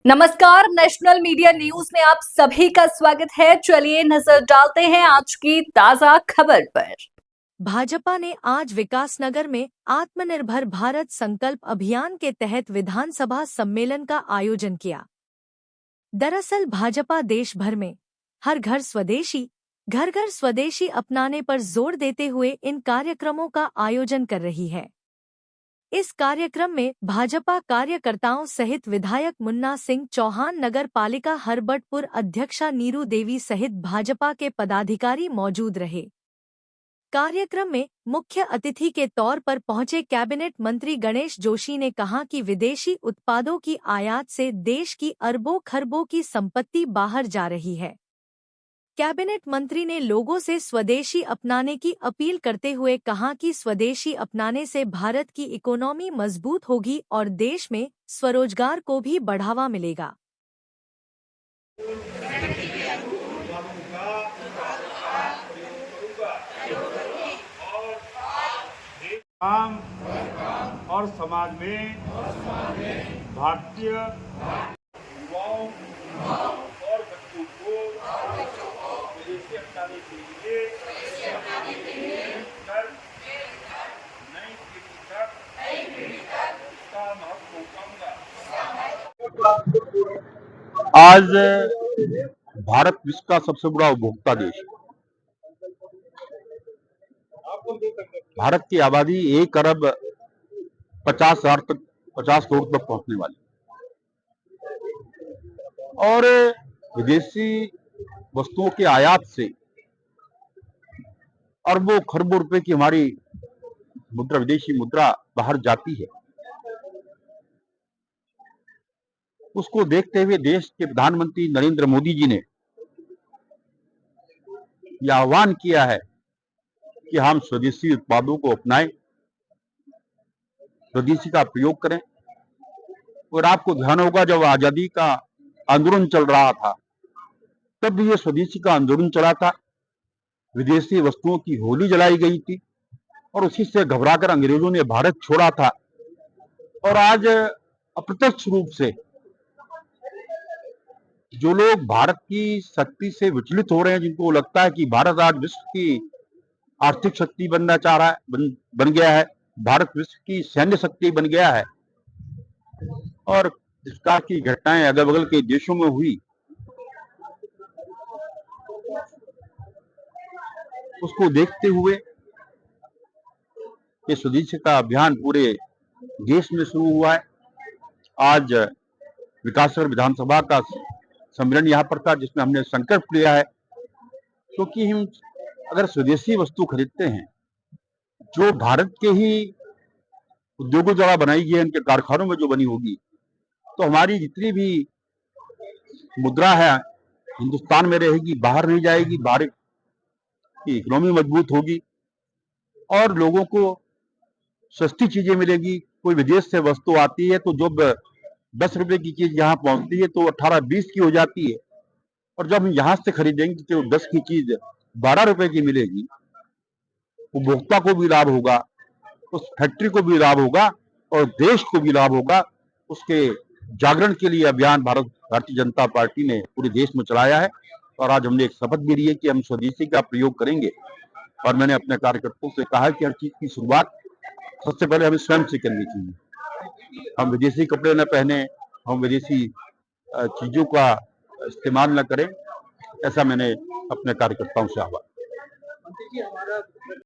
नमस्कार, national media news में आप सभी का स्वागत है। चलिए नजर डालते हैं आज की ताजा खबर पर। भाजपा ने आज विकासनगर में आत्मनिर्भर भारत संकल्प अभियान के तहत विधानसभा सम्मेलन का आयोजन किया। दरअसल भाजपा देश भर में हर घर स्वदेशी, घर घर स्वदेशी अपनाने पर जोर देते हुए इन कार्यक्रमों का आयोजन कर रही है। इस कार्यक्रम में भाजपा कार्यकर्ताओं सहित विधायक मुन्ना सिंह चौहान, नगर पालिका हरबटपुर अध्यक्षा नीरू देवी सहित भाजपा के पदाधिकारी मौजूद रहे। कार्यक्रम में मुख्य अतिथि के तौर पर पहुंचे कैबिनेट मंत्री गणेश जोशी ने कहा कि विदेशी उत्पादों की आयात से देश की अरबों खरबों की संपत्ति बाहर जा रही है। कैबिनेट मंत्री ने लोगों से स्वदेशी अपनाने की अपील करते हुए कहा कि स्वदेशी अपनाने से भारत की इकोनॉमी मजबूत होगी और देश में स्वरोजगार को भी बढ़ावा मिलेगा। काम और समाज में भारतीय युवाओं और बच्चों को विदेशी अपनाने के लिए नई पीढ़ी तक इसका महत्व पहुंचाऊंगा। आज भारत विश्व का सबसे बड़ा उपभोक्ता देश है। भारत की आबादी 1 अरब 50,000 तक 50 करोड़ तक पहुंचने वाली और विदेशी वस्तुओं के आयात से अरबों खरबों रुपए की हमारी मुद्रा, विदेशी मुद्रा बाहर जाती है। उसको देखते हुए देश के प्रधानमंत्री नरेंद्र मोदी जी ने यह आह्वान किया है कि हम स्वदेशी उत्पादों को अपनाएं, स्वदेशी का प्रयोग करें। और आपको ध्यान होगा, जब आजादी का आंदोलन चल रहा था तब भी ये स्वदेशी का आंदोलन चला था। विदेशी वस्तुओं की होली जलाई गई थी और उसी से घबराकर अंग्रेजों ने भारत छोड़ा था। और आज अप्रत्यक्ष रूप से जो लोग भारत की शक्ति से विचलित हो रहे हैं, जिनको लगता है कि भारत आज विश्व की आर्थिक शक्ति बनना चाह रहा है, बन गया है, भारत विश्व की सैन्य शक्ति बन गया है, और इस प्रकार की घटनाएं अगल बगल के देशों में हुई, उसको देखते हुए ये स्वदेशी का अभियान पूरे देश में शुरू हुआ है। आज विकासनगर विधानसभा का सम्मेलन यहाँ पर था, जिसमें हमने संकल्प लिया है, क्योंकि हम अगर स्वदेशी वस्तु खरीदते हैं जो भारत के ही उद्योगों द्वारा बनाई गई है, उनके कारखानों में जो बनी होगी, तो हमारी जितनी भी मुद्रा है हिंदुस्तान में रहेगी, बाहर नहीं जाएगी, भारत की इकोनॉमी मजबूत होगी और लोगों को सस्ती चीजें मिलेगी। कोई विदेश से वस्तु आती है तो जब 10 रुपए की चीज यहाँ पहुंचती है तो 18-20 की हो जाती है, और जब हम यहाँ से खरीदेंगे तो 10 की चीज 12 रुपए की मिलेगी। उपभोक्ता को भी लाभ होगा, उस फैक्ट्री को भी लाभ होगा और देश को भी लाभ होगा। उसके जागरण के लिए अभियान भारतीय जनता पार्टी ने पूरे देश में चलाया है और आज हमने एक शपथ भी ली है कि हम स्वदेशी का प्रयोग करेंगे। और मैंने अपने कार्यकर्ताओं से कहा कि हर चीज की शुरुआत सबसे पहले हमें स्वयं से करनी चाहिए। हम विदेशी कपड़े न पहने, हम विदेशी चीजों का इस्तेमाल न करें, ऐसा मैंने अपने कार्यकर्ताओं से आह्वान।